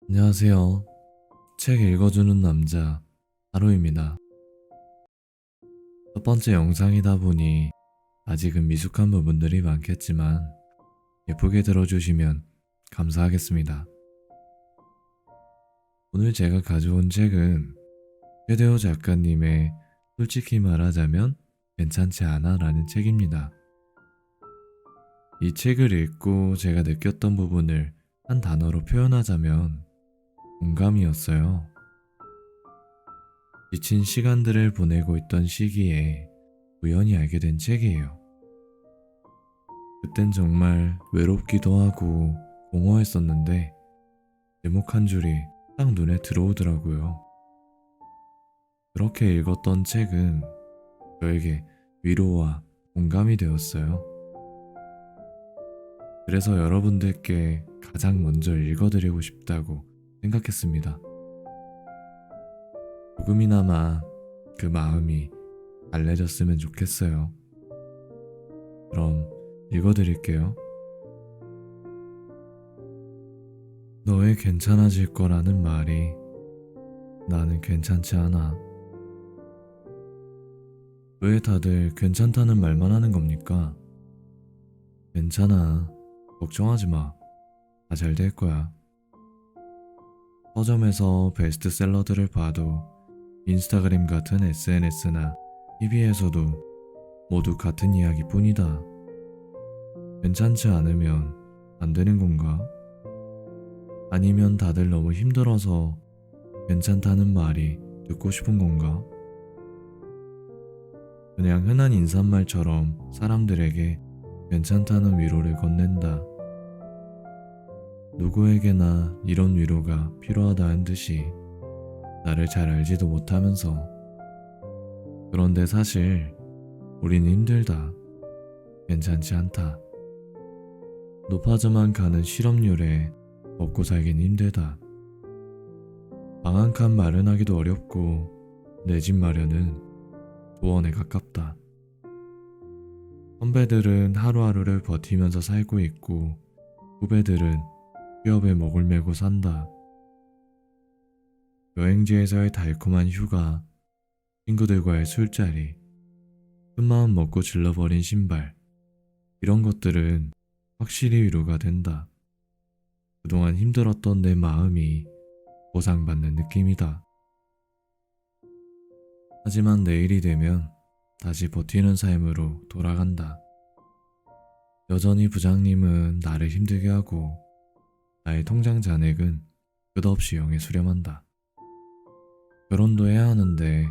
안녕하세요. 책 읽어주는 남자, 하루입니다. 첫 번째 영상이다 보니 아직은 미숙한 부분들이 많겠지만 예쁘게 들어주시면 감사하겠습니다. 오늘 제가 가져온 책은 최대호 작가님의 솔직히 말하자면 괜찮지 않아 라는 책입니다. 이 책을 읽고 제가 느꼈던 부분을 한 단어로 표현하자면 공감이었어요. 지친 시간들을 보내고 있던 시기에 우연히 알게 된 책이에요. 그땐 정말 외롭기도 하고 공허했었는데 제목 한 줄이 딱 눈에 들어오더라고요. 그렇게 읽었던 책은 저에게 위로와 공감이 되었어요. 그래서 여러분들께 가장 먼저 읽어드리고 싶다고 생각했습니다. 조금이나마 그 마음이 달래졌으면 좋겠어요. 그럼 읽어드릴게요. 너의 괜찮아질 거라는 말이 나는 괜찮지 않아. 왜 다들 괜찮다는 말만 하는 겁니까? 괜찮아. 걱정하지 마. 다 잘 될 거야. 서점에서 베스트셀러들을 봐도 인스타그램 같은 SNS나 TV에서도 모두 같은 이야기뿐이다. 괜찮지 않으면 안 되는 건가? 아니면 다들 너무 힘들어서 괜찮다는 말이 듣고 싶은 건가? 그냥 흔한 인사말처럼 사람들에게 괜찮다는 위로를 건넨다. 누구에게나 이런 위로가 필요하다는 듯이 나를 잘 알지도 못하면서. 그런데 사실 우린 힘들다. 괜찮지 않다. 높아져만 가는 실업률에 먹고 살긴 힘들다. 방 한 칸 마련하기도 어렵고 내 집 마련은 도원에 가깝다. 선배들은 하루하루를 버티면서 살고 있고 후배들은 취업에 목을 메고 산다. 여행지에서의 달콤한 휴가, 친구들과의 술자리, 큰마음 먹고 질러버린 신발, 이런 것들은 확실히 위로가 된다. 그동안 힘들었던 내 마음이 보상받는 느낌이다. 하지만 내일이 되면 다시 버티는 삶으로 돌아간다. 여전히 부장님은 나를 힘들게 하고 나의 통장 잔액은 끝없이 0에 수렴한다. 결혼도 해야 하는데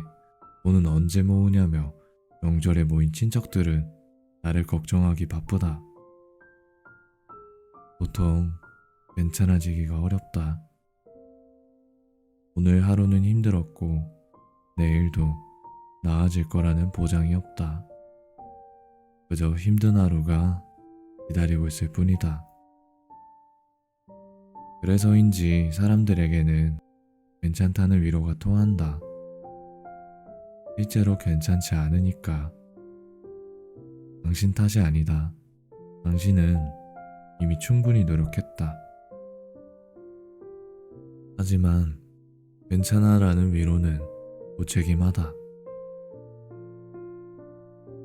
돈은 언제 모으냐며 명절에 모인 친척들은 나를 걱정하기 바쁘다. 보통 괜찮아지기가 어렵다. 오늘 하루는 힘들었고 내일도 나아질 거라는 보장이 없다. 그저 힘든 하루가 기다리고 있을 뿐이다. 그래서인지 사람들에게는 괜찮다는 위로가 통한다. 실제로 괜찮지 않으니까. 당신 탓이 아니다. 당신은 이미 충분히 노력했다. 하지만 괜찮아라는 위로는 무책임하다.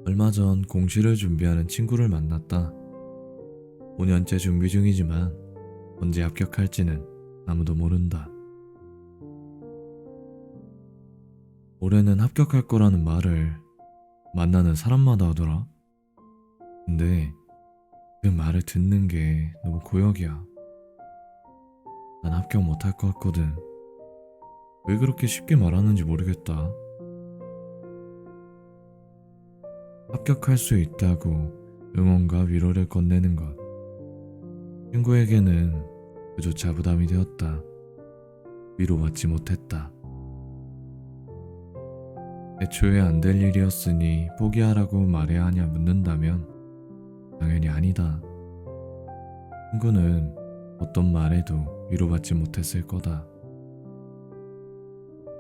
얼마 전 공시를 준비하는 친구를 만났다. 5년째 준비 중이지만 언제 합격할지는 아무도 모른다. 올해는 합격할 거라는 말을 만나는 사람마다 하더라. 근데 그 말을 듣는 게 너무 고역이야. 난 합격 못할 것 같거든. 왜 그렇게 쉽게 말하는지 모르겠다. 합격할 수 있다고 응원과 위로를 건네는 것, 친구에게는 그조차 부담이 되었다. 위로받지 못했다. 애초에 안 될 일이었으니 포기하라고 말해야 하냐 묻는다면 당연히 아니다. 친구는 어떤 말에도 위로받지 못했을 거다.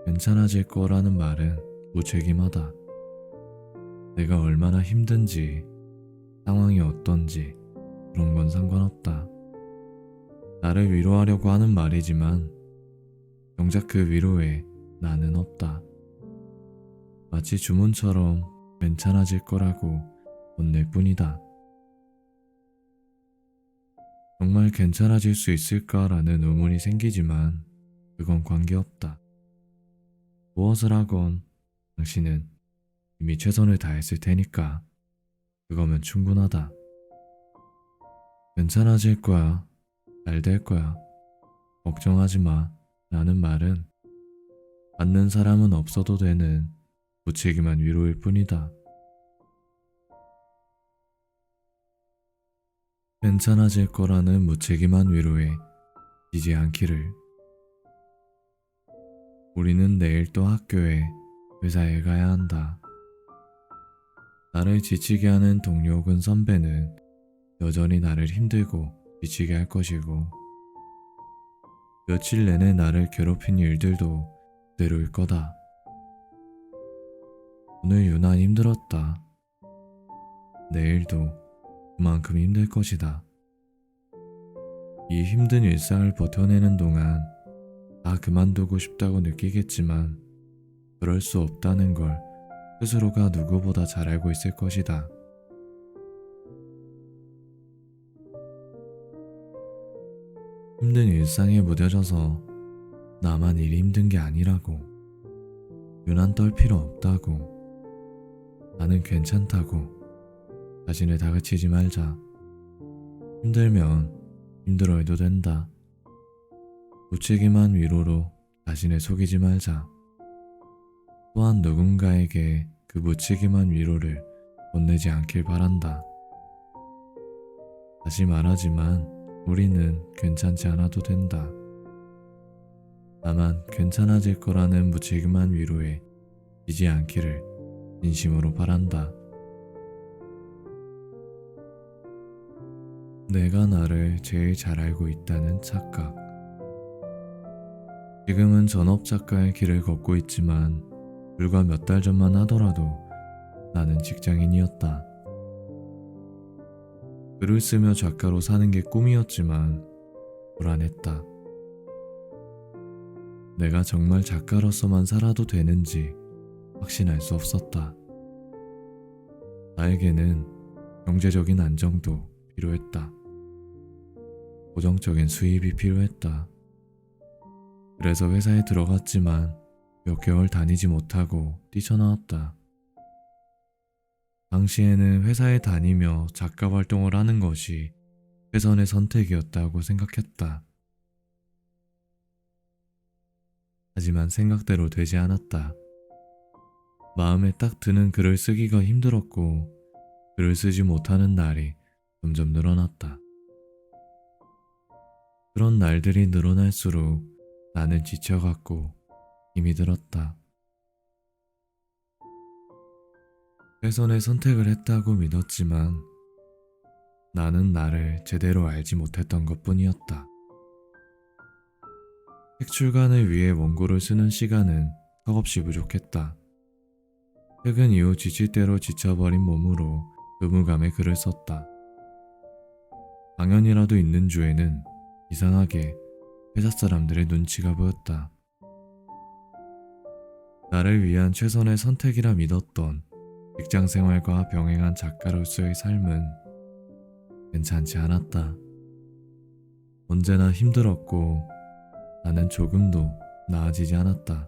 괜찮아질 거라는 말은 무책임하다. 내가 얼마나 힘든지, 상황이 어떤지 그런 건 상관없다. 나를 위로하려고 하는 말이지만 정작 그 위로에 나는 없다. 마치 주문처럼 괜찮아질 거라고 건넬 뿐이다. 정말 괜찮아질 수 있을까라는 의문이 생기지만 그건 관계없다. 무엇을 하건 당신은 이미 최선을 다했을 테니까 그거면 충분하다. 괜찮아질 거야. 잘 될 거야. 걱정하지 마. 라는 말은 받는 사람은 없어도 되는 무책임한 위로일 뿐이다. 괜찮아질 거라는 무책임한 위로에 지지 않기를. 우리는 내일 또 학교에, 회사에 가야 한다. 나를 지치게 하는 동료 혹은 선배는 여전히 나를 힘들고 지치게 할 것이고, 며칠 내내 나를 괴롭힌 일들도 그대로일 거다. 오늘 유난히 힘들었다. 내일도 그만큼 힘들 것이다. 이 힘든 일상을 버텨내는 동안 다 그만두고 싶다고 느끼겠지만 그럴 수 없다는 걸 스스로가 누구보다 잘 알고 있을 것이다. 힘든 일상에 무뎌져서 나만 일이 힘든 게 아니라고, 유난 떨 필요 없다고, 나는 괜찮다고 자신을 다그치지 말자. 힘들면 힘들어해도 된다. 무책임한 위로로 자신을 속이지 말자. 또한 누군가에게 그 무책임한 위로를 건네지 않길 바란다. 다시 말하지만 우리는 괜찮지 않아도 된다. 다만 괜찮아질 거라는 무책임한 위로에 지지 않기를 진심으로 바란다. 내가 나를 제일 잘 알고 있다는 착각. 지금은 전업작가의 길을 걷고 있지만 불과 몇 달 전만 하더라도 나는 직장인이었다. 글을 쓰며 작가로 사는 게 꿈이었지만 불안했다. 내가 정말 작가로서만 살아도 되는지 확신할 수 없었다. 나에게는 경제적인 안정도 필요했다. 고정적인 수입이 필요했다. 그래서 회사에 들어갔지만 몇 개월 다니지 못하고 뛰쳐나왔다. 당시에는 회사에 다니며 작가 활동을 하는 것이 최선의 선택이었다고 생각했다. 하지만 생각대로 되지 않았다. 마음에 딱 드는 글을 쓰기가 힘들었고 글을 쓰지 못하는 날이 점점 늘어났다. 그런 날들이 늘어날수록 나는 지쳐갔고 힘이 들었다. 최선의 선택을 했다고 믿었지만 나는 나를 제대로 알지 못했던 것뿐이었다. 책 출간을 위해 원고를 쓰는 시간은 턱없이 부족했다. 퇴근 이후 지칠 대로 지쳐버린 몸으로 의무감에 글을 썼다. 강연이라도 있는 주에는 이상하게 회사 사람들의 눈치가 보였다. 나를 위한 최선의 선택이라 믿었던 직장생활과 병행한 작가로서의 삶은 괜찮지 않았다. 언제나 힘들었고 나는 조금도 나아지지 않았다.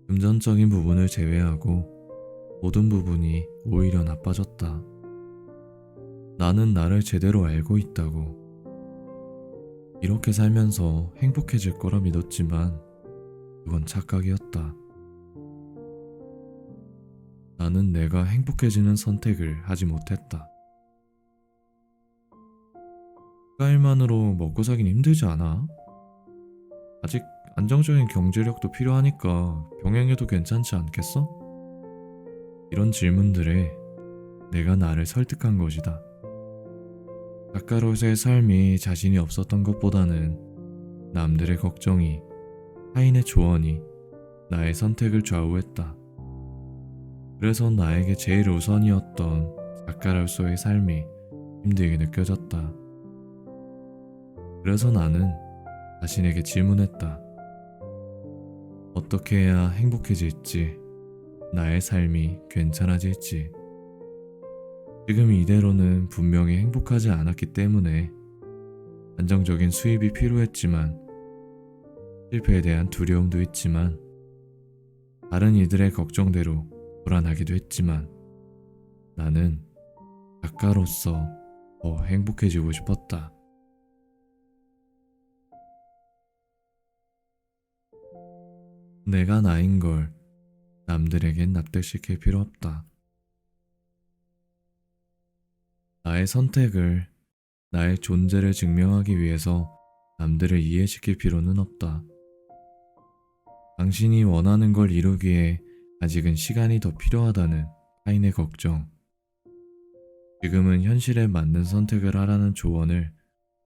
금전적인 부분을 제외하고 모든 부분이 오히려 나빠졌다. 나는 나를 제대로 알고 있다고. 이렇게 살면서 행복해질 거라 믿었지만 그건 착각이었다. 나는 내가 행복해지는 선택을 하지 못했다. 일만으로 먹고 살긴 힘들지 않아? 아직 안정적인 경제력도 필요하니까 병행해도 괜찮지 않겠어? 이런 질문들에 내가 나를 설득한 것이다. 작가로서의 삶이 자신이 없었던 것보다는 남들의 걱정이, 타인의 조언이 나의 선택을 좌우했다. 그래서 나에게 제일 우선이었던 작가로서의 삶이 힘들게 느껴졌다. 그래서 나는 자신에게 질문했다. 어떻게 해야 행복해질지, 나의 삶이 괜찮아질지. 지금 이대로는 분명히 행복하지 않았기 때문에 안정적인 수입이 필요했지만, 실패에 대한 두려움도 있지만, 다른 이들의 걱정대로 불안하기도 했지만, 나는 작가로서 더 행복해지고 싶었다. 내가 나인 걸 남들에겐 납득시킬 필요 없다. 나의 선택을, 나의 존재를 증명하기 위해서 남들을 이해시킬 필요는 없다. 당신이 원하는 걸 이루기에 아직은 시간이 더 필요하다는 타인의 걱정. 지금은 현실에 맞는 선택을 하라는 조언을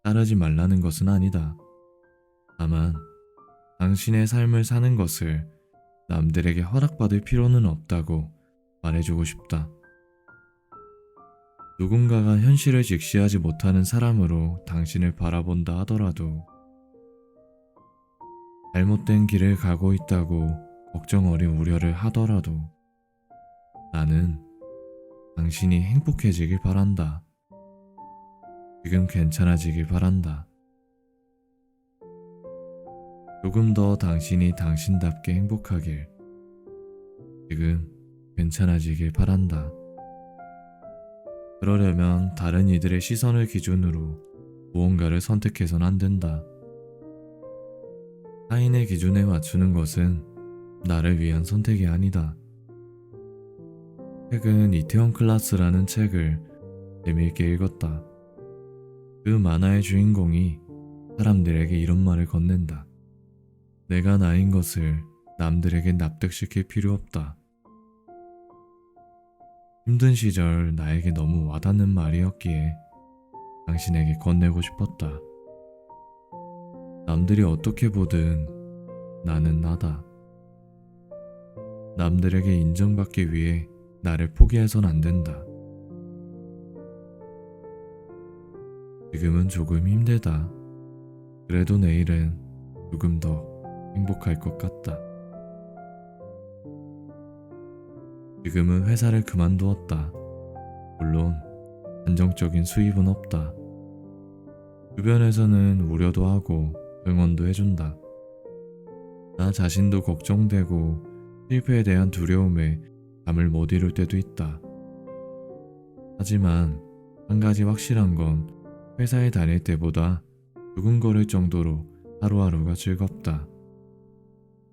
따르지 말라는 것은 아니다. 다만, 당신의 삶을 사는 것을 남들에게 허락받을 필요는 없다고 말해주고 싶다. 누군가가 현실을 직시하지 못하는 사람으로 당신을 바라본다 하더라도, 잘못된 길을 가고 있다고 걱정 어린 우려를 하더라도, 나는 당신이 행복해지길 바란다. 지금 괜찮아지길 바란다. 조금 더 당신이 당신답게 행복하길, 지금 괜찮아지길 바란다. 그러려면 다른 이들의 시선을 기준으로 무언가를 선택해선 안 된다. 타인의 기준에 맞추는 것은 나를 위한 선택이 아니다. 최근 이태원 클라스라는 책을 재미있게 읽었다. 그 만화의 주인공이 사람들에게 이런 말을 건넨다. 내가 나인 것을 남들에게 납득시킬 필요 없다. 힘든 시절 나에게 너무 와닿는 말이었기에 당신에게 건네고 싶었다. 남들이 어떻게 보든 나는 나다. 남들에게 인정받기 위해 나를 포기해선 안 된다. 지금은 조금 힘들다. 그래도 내일은 조금 더 행복할 것 같다. 지금은 회사를 그만두었다. 물론 안정적인 수입은 없다. 주변에서는 우려도 하고 응원도 해준다. 나 자신도 걱정되고 실패에 대한 두려움에 잠을 못 이룰 때도 있다. 하지만 한 가지 확실한 건 회사에 다닐 때보다 두근거릴 정도로 하루하루가 즐겁다.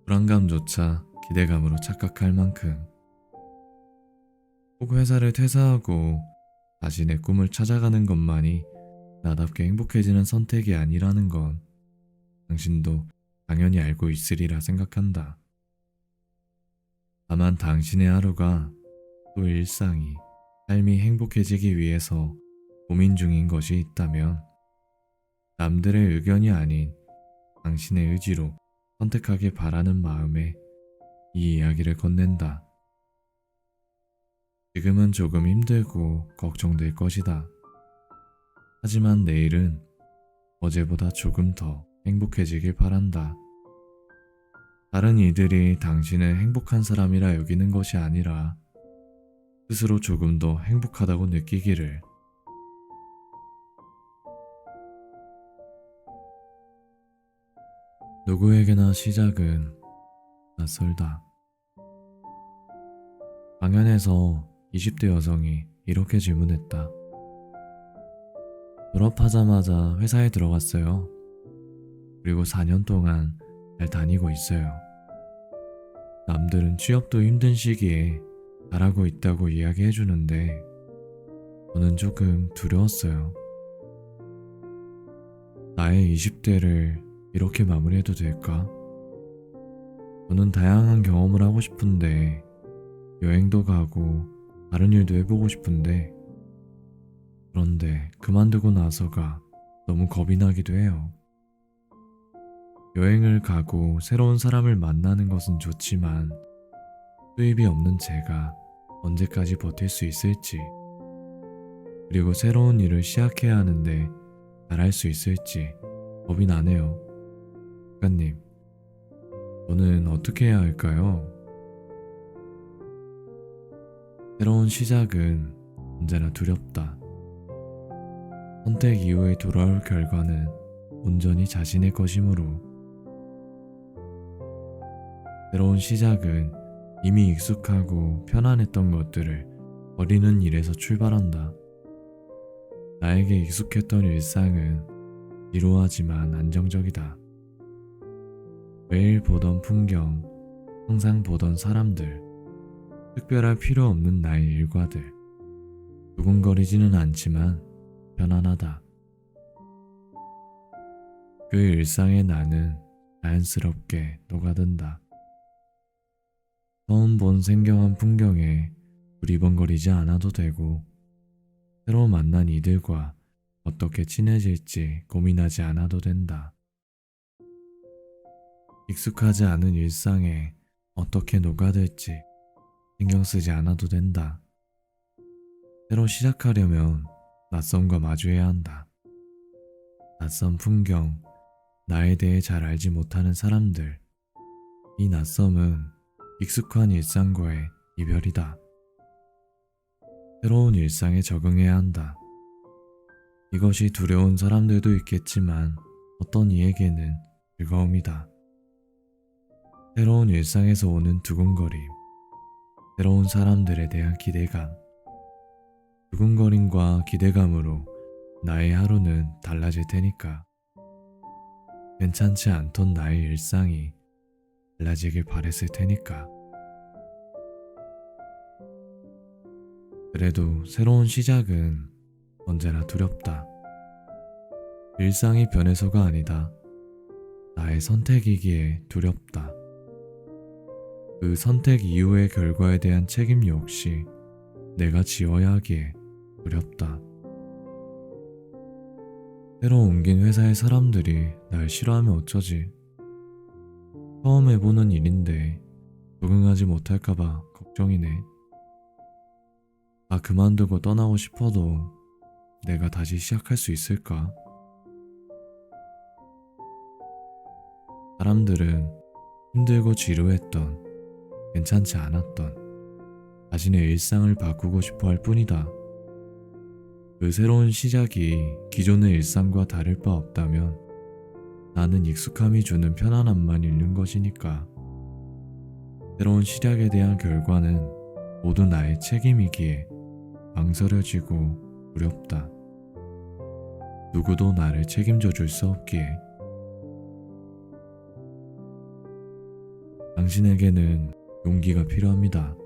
불안감조차 기대감으로 착각할 만큼. 꼭 회사를 퇴사하고 자신의 꿈을 찾아가는 것만이 나답게 행복해지는 선택이 아니라는 건 당신도 당연히 알고 있으리라 생각한다. 다만 당신의 하루가, 또 일상이, 삶이 행복해지기 위해서 고민 중인 것이 있다면 남들의 의견이 아닌 당신의 의지로 선택하길 바라는 마음에 이 이야기를 건넨다. 지금은 조금 힘들고 걱정될 것이다. 하지만 내일은 어제보다 조금 더 행복해지길 바란다. 다른 이들이 당신을 행복한 사람이라 여기는 것이 아니라 스스로 조금 더 행복하다고 느끼기를. 누구에게나 시작은 낯설다. 강연에서 20대 여성이 이렇게 질문했다. 졸업하자마자 회사에 들어갔어요. 그리고 4년 동안 잘 다니고 있어요. 남들은 취업도 힘든 시기에 잘하고 있다고 이야기해주는데 저는 조금 두려웠어요. 나의 20대를 이렇게 마무리해도 될까? 저는 다양한 경험을 하고 싶은데, 여행도 가고 다른 일도 해보고 싶은데, 그런데 그만두고 나서가 너무 겁이 나기도 해요. 여행을 가고 새로운 사람을 만나는 것은 좋지만 수입이 없는 제가 언제까지 버틸 수 있을지, 그리고 새로운 일을 시작해야 하는데 잘할 수 있을지 겁이 나네요. 작가님, 저는 어떻게 해야 할까요? 새로운 시작은 언제나 두렵다. 선택 이후에 돌아올 결과는 온전히 자신의 것이므로 새로운 시작은 이미 익숙하고 편안했던 것들을 버리는 일에서 출발한다. 나에게 익숙했던 일상은 지루하지만 안정적이다. 매일 보던 풍경, 항상 보던 사람들, 특별할 필요 없는 나의 일과들. 두근거리지는 않지만 편안하다. 그 일상에 나는 자연스럽게 녹아든다. 처음 본 생경한 풍경에 두리번거리지 않아도 되고, 새로 만난 이들과 어떻게 친해질지 고민하지 않아도 된다. 익숙하지 않은 일상에 어떻게 녹아들지 신경 쓰지 않아도 된다. 새로 시작하려면 낯섦과 마주해야 한다. 낯선 풍경, 나에 대해 잘 알지 못하는 사람들. 이 낯섦은 익숙한 일상과의 이별이다. 새로운 일상에 적응해야 한다. 이것이 두려운 사람들도 있겠지만 어떤 이에게는 즐거움이다. 새로운 일상에서 오는 두근거림, 새로운 사람들에 대한 기대감. 두근거림과 기대감으로 나의 하루는 달라질 테니까. 괜찮지 않던 나의 일상이 달라지길 바랬을 테니까. 그래도 새로운 시작은 언제나 두렵다. 일상이 변해서가 아니다. 나의 선택이기에 두렵다. 그 선택 이후의 결과에 대한 책임 역시 내가 지어야 하기에 두렵다. 새로 옮긴 회사의 사람들이 날 싫어하면 어쩌지? 처음 해보는 일인데 적응하지 못할까봐 걱정이네. 다 그만두고 떠나고 싶어도 내가 다시 시작할 수 있을까? 사람들은 힘들고 지루했던, 괜찮지 않았던 자신의 일상을 바꾸고 싶어 할 뿐이다. 그 새로운 시작이 기존의 일상과 다를 바 없다면 나는 익숙함이 주는 편안함만 잃는 것이니까. 새로운 시작에 대한 결과는 모두 나의 책임이기에 망설여지고 두렵다. 누구도 나를 책임져 줄 수 없기에. 당신에게는 용기가 필요합니다.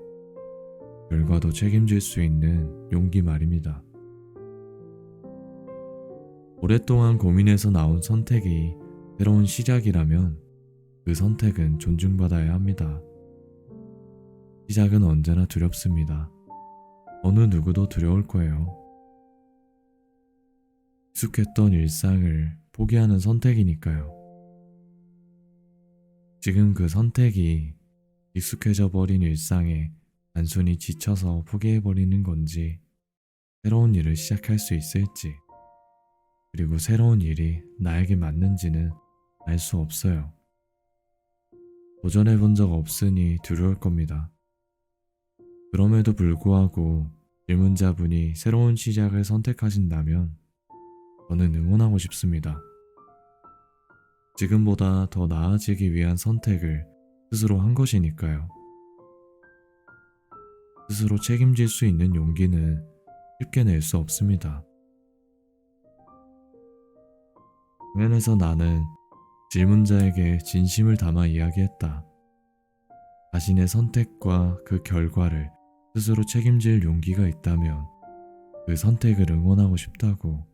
결과도 책임질 수 있는 용기 말입니다. 오랫동안 고민해서 나온 선택이 새로운 시작이라면 그 선택은 존중받아야 합니다. 시작은 언제나 두렵습니다. 어느 누구도 두려울 거예요. 익숙했던 일상을 포기하는 선택이니까요. 지금 그 선택이 익숙해져 버린 일상에 단순히 지쳐서 포기해버리는 건지, 새로운 일을 시작할 수 있을지, 그리고 새로운 일이 나에게 맞는지는 알 수 없어요. 도전해본 적 없으니 두려울 겁니다. 그럼에도 불구하고 질문자분이 새로운 시작을 선택하신다면 저는 응원하고 싶습니다. 지금보다 더 나아지기 위한 선택을 스스로 한 것이니까요. 스스로 책임질 수 있는 용기는 쉽게 낼 수 없습니다. 공연에서 나는 질문자에게 진심을 담아 이야기했다. 자신의 선택과 그 결과를 스스로 책임질 용기가 있다면 그 선택을 응원하고 싶다고.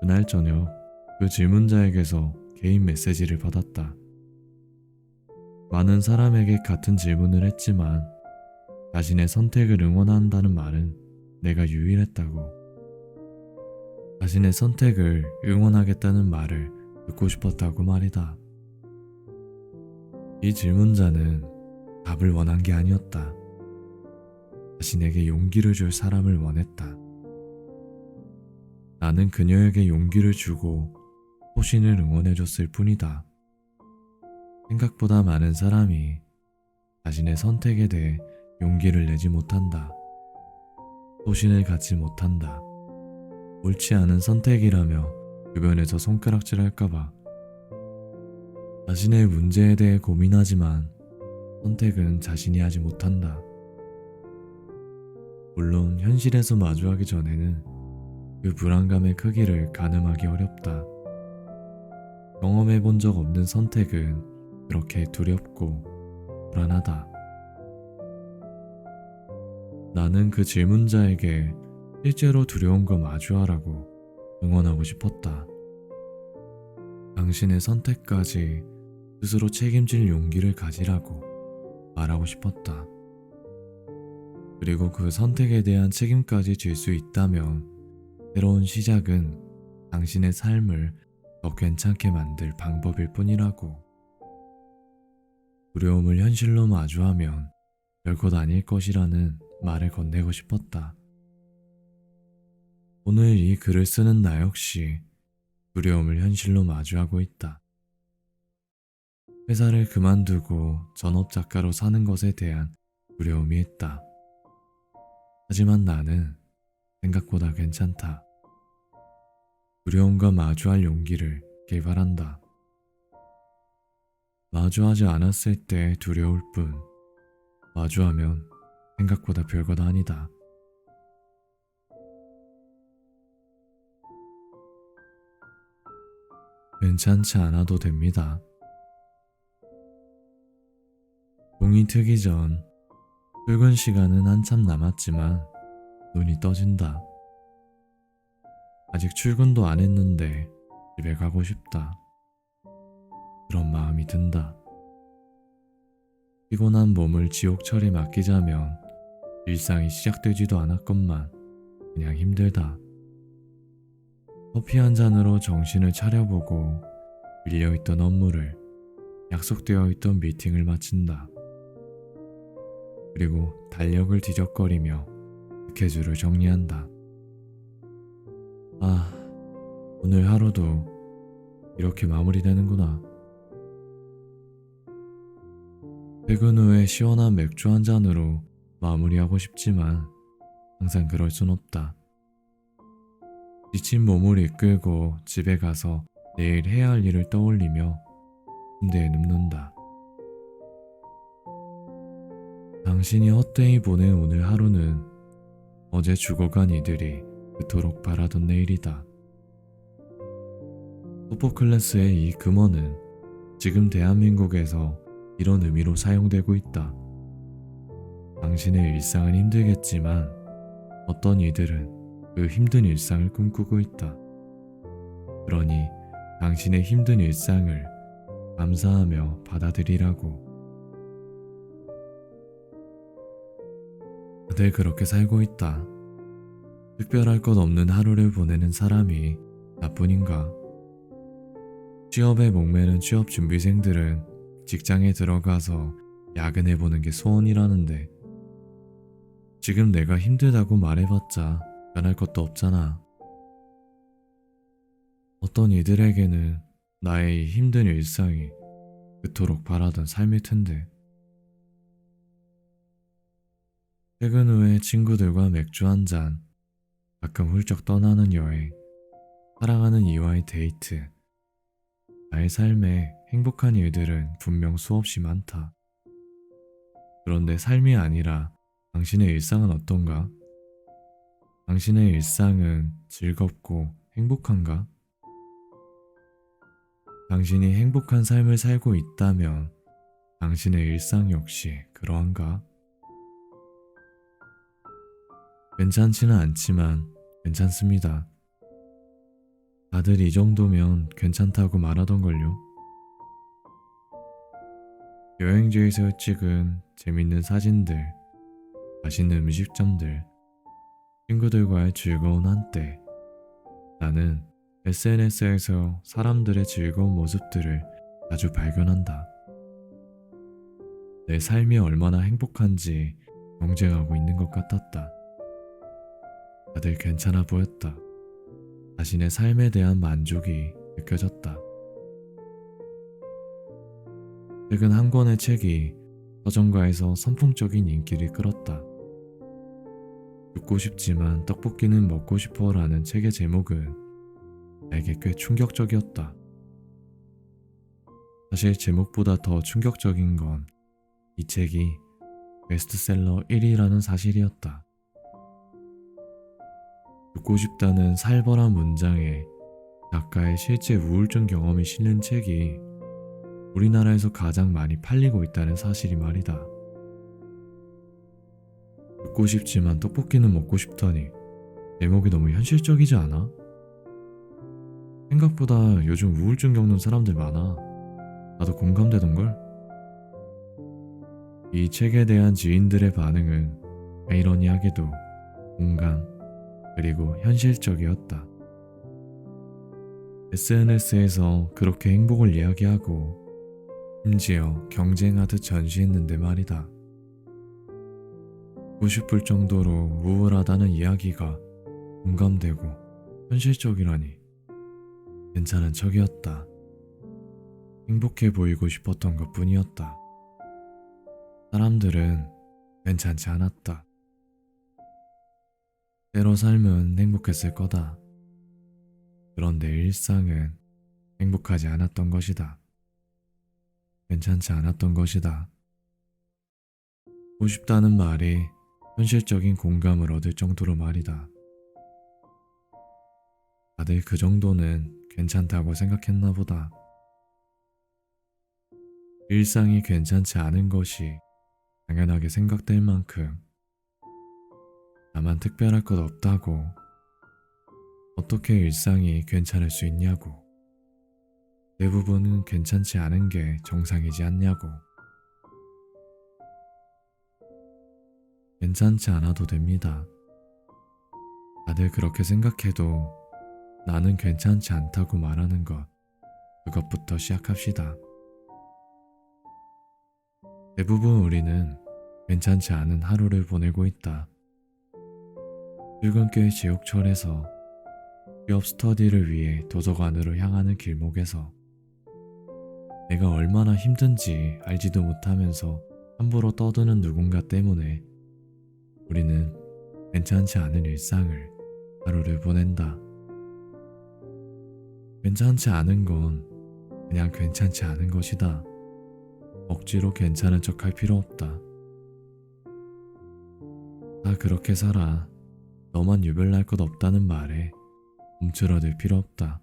그날 저녁 그 질문자에게서 개인 메시지를 받았다. 많은 사람에게 같은 질문을 했지만 자신의 선택을 응원한다는 말은 내가 유일했다고. 자신의 선택을 응원하겠다는 말을 듣고 싶었다고 말이다. 이 질문자는 답을 원한 게 아니었다. 자신에게 용기를 줄 사람을 원했다. 나는 그녀에게 용기를 주고 소신을 응원해줬을 뿐이다. 생각보다 많은 사람이 자신의 선택에 대해 용기를 내지 못한다. 소신을 갖지 못한다. 옳지 않은 선택이라며 주변에서 손가락질 할까봐. 자신의 문제에 대해 고민하지만 선택은 자신이 하지 못한다. 물론 현실에서 마주하기 전에는 그 불안감의 크기를 가늠하기 어렵다. 경험해 본 적 없는 선택은 그렇게 두렵고 불안하다. 나는 그 질문자에게 실제로 두려운 거 마주하라고 응원하고 싶었다. 당신의 선택까지 스스로 책임질 용기를 가지라고 말하고 싶었다. 그리고 그 선택에 대한 책임까지 질 수 있다면 새로운 시작은 당신의 삶을 더 괜찮게 만들 방법일 뿐이라고. 두려움을 현실로 마주하면 별것 아닐 것이라는 말을 건네고 싶었다. 오늘 이 글을 쓰는 나 역시 두려움을 현실로 마주하고 있다. 회사를 그만두고 전업 작가로 사는 것에 대한 두려움이 있다. 하지만 나는 생각보다 괜찮다. 두려움과 마주할 용기를 개발한다. 마주하지 않았을 때 두려울 뿐, 마주하면 생각보다 별것 아니다. 괜찮지 않아도 됩니다. 공이 트기 전 출근 시간은 한참 남았지만 눈이 떠진다. 아직 출근도 안 했는데 집에 가고 싶다. 그런 마음이 든다. 피곤한 몸을 지옥철에 맡기자면 일상이 시작되지도 않았건만 그냥 힘들다. 커피 한 잔으로 정신을 차려보고 밀려있던 업무를, 약속되어 있던 미팅을 마친다. 그리고 달력을 뒤적거리며 스케줄을 정리한다. 아, 오늘 하루도 이렇게 마무리되는구나. 퇴근 후에 시원한 맥주 한 잔으로 마무리하고 싶지만 항상 그럴 순 없다. 지친 몸을 이끌고 집에 가서 내일 해야 할 일을 떠올리며 침대에 눕는다. 당신이 헛되이 보낸 오늘 하루는 어제 죽어간 이들이 그토록 바라던 내일이다. 소포클레스의 이 금어는 지금 대한민국에서 이런 의미로 사용되고 있다. 당신의 일상은 힘들겠지만 어떤 이들은 그 힘든 일상을 꿈꾸고 있다. 그러니 당신의 힘든 일상을 감사하며 받아들이라고. 다들 그렇게 살고 있다. 특별할 것 없는 하루를 보내는 사람이 나뿐인가? 취업에 목매는 취업 준비생들은 직장에 들어가서 야근해보는 게 소원이라는데 지금 내가 힘들다고 말해봤자 변할 것도 없잖아. 어떤 이들에게는 나의 이 힘든 일상이 그토록 바라던 삶일 텐데. 퇴근 후에 친구들과 맥주 한 잔, 가끔 훌쩍 떠나는 여행, 사랑하는 이와의 데이트. 나의 삶에 행복한 일들은 분명 수없이 많다. 그런데 삶이 아니라 당신의 일상은 어떤가? 당신의 일상은 즐겁고 행복한가? 당신이 행복한 삶을 살고 있다면 당신의 일상 역시 그러한가? 괜찮지는 않지만 괜찮습니다. 다들 이 정도면 괜찮다고 말하던걸요. 여행지에서 찍은 재밌는 사진들, 맛있는 음식점들, 친구들과의 즐거운 한때, 나는 SNS에서 사람들의 즐거운 모습들을 자주 발견한다. 내 삶이 얼마나 행복한지 경쟁하고 있는 것 같았다. 다들 괜찮아 보였다. 자신의 삶에 대한 만족이 느껴졌다. 최근 한 권의 책이 서점가에서 선풍적인 인기를 끌었다. 죽고 싶지만 떡볶이는 먹고 싶어라는 책의 제목은 나에게 꽤 충격적이었다. 사실 제목보다 더 충격적인 건 이 책이 베스트셀러 1위라는 사실이었다. 죽고 싶다는 살벌한 문장에 작가의 실제 우울증 경험이 실린 책이 우리나라에서 가장 많이 팔리고 있다는 사실이 말이다. 죽고 싶지만 떡볶이는 먹고 싶다니 제목이 너무 현실적이지 않아? 생각보다 요즘 우울증 겪는 사람들 많아. 나도 공감되던걸? 이 책에 대한 지인들의 반응은 아이러니하게도 공감 그리고 현실적이었다. SNS에서 그렇게 행복을 이야기하고 심지어 경쟁하듯 전시했는데 말이다. 보고 싶을 정도로 우울하다는 이야기가 공감되고 현실적이라니 괜찮은 척이었다. 행복해 보이고 싶었던 것 뿐이었다. 사람들은 괜찮지 않았다. 때로 삶은 행복했을 거다. 그런데 일상은 행복하지 않았던 것이다. 괜찮지 않았던 것이다. 보고 싶다는 말이 현실적인 공감을 얻을 정도로 말이다. 다들 그 정도는 괜찮다고 생각했나 보다. 일상이 괜찮지 않은 것이 당연하게 생각될 만큼 나만 특별할 것 없다고, 어떻게 일상이 괜찮을 수 있냐고, 대부분은 괜찮지 않은 게 정상이지 않냐고. 괜찮지 않아도 됩니다. 다들 그렇게 생각해도 나는 괜찮지 않다고 말하는 것, 그것부터 시작합시다. 대부분 우리는 괜찮지 않은 하루를 보내고 있다. 출근길 지옥철에서 취업 스터디를 위해 도서관으로 향하는 길목에서 내가 얼마나 힘든지 알지도 못하면서 함부로 떠드는 누군가 때문에 우리는 괜찮지 않은 일상을 하루를 보낸다. 괜찮지 않은 건 그냥 괜찮지 않은 것이다. 억지로 괜찮은 척 할 필요 없다. 다 그렇게 살아. 너만 유별날 것 없다는 말에 움츠러들 필요 없다.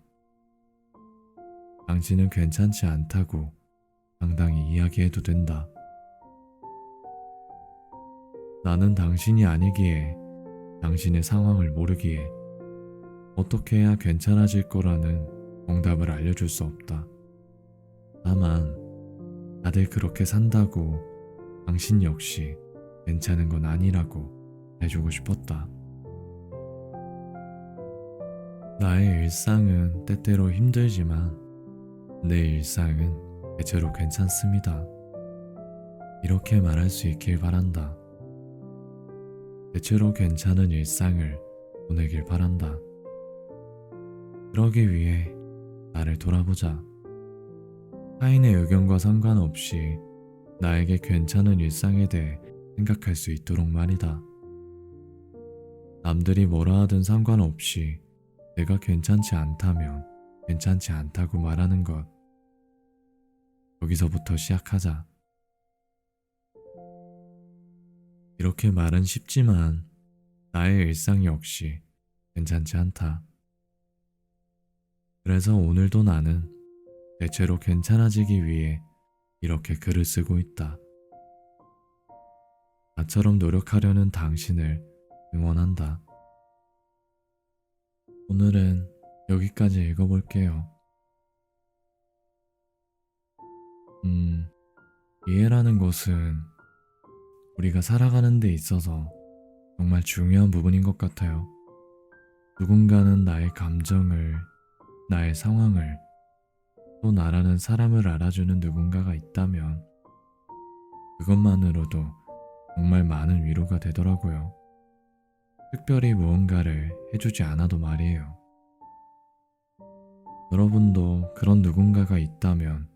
당신은 괜찮지 않다고 당당히 이야기해도 된다. 나는 당신이 아니기에, 당신의 상황을 모르기에 어떻게 해야 괜찮아질 거라는 정답을 알려줄 수 없다. 다만 다들 그렇게 산다고 당신 역시 괜찮은 건 아니라고 해주고 싶었다. 나의 일상은 때때로 힘들지만 내 일상은 대체로 괜찮습니다. 이렇게 말할 수 있길 바란다. 대체로 괜찮은 일상을 보내길 바란다. 그러기 위해 나를 돌아보자. 타인의 의견과 상관없이 나에게 괜찮은 일상에 대해 생각할 수 있도록 말이다. 남들이 뭐라 하든 상관없이 내가 괜찮지 않다면 괜찮지 않다고 말하는 것, 여기서부터 시작하자. 이렇게 말은 쉽지만 나의 일상 역시 괜찮지 않다. 그래서 오늘도 나는 대체로 괜찮아지기 위해 이렇게 글을 쓰고 있다. 나처럼 노력하려는 당신을 응원한다. 오늘은 여기까지 읽어볼게요. 이해라는 것은 우리가 살아가는 데 있어서 정말 중요한 부분인 것 같아요. 누군가는 나의 감정을, 나의 상황을, 또 나라는 사람을 알아주는 누군가가 있다면 그것만으로도 정말 많은 위로가 되더라고요. 특별히 무언가를 해주지 않아도 말이에요. 여러분도 그런 누군가가 있다면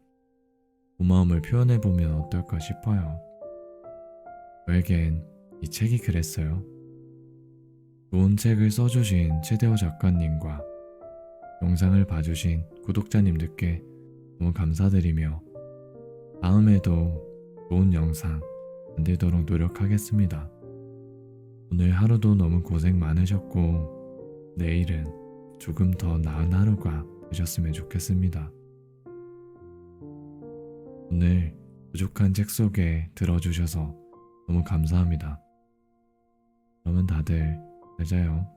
고마움을 표현해보면 어떨까 싶어요. 저에겐 이 책이 그랬어요. 좋은 책을 써주신 최대호 작가님과 영상을 봐주신 구독자님들께 너무 감사드리며 다음에도 좋은 영상 만들도록 노력하겠습니다. 오늘 하루도 너무 고생 많으셨고 내일은 조금 더 나은 하루가 되셨으면 좋겠습니다. 오늘 부족한 책 속에 들어주셔서 너무 감사합니다. 그러면 다들 잘 자요.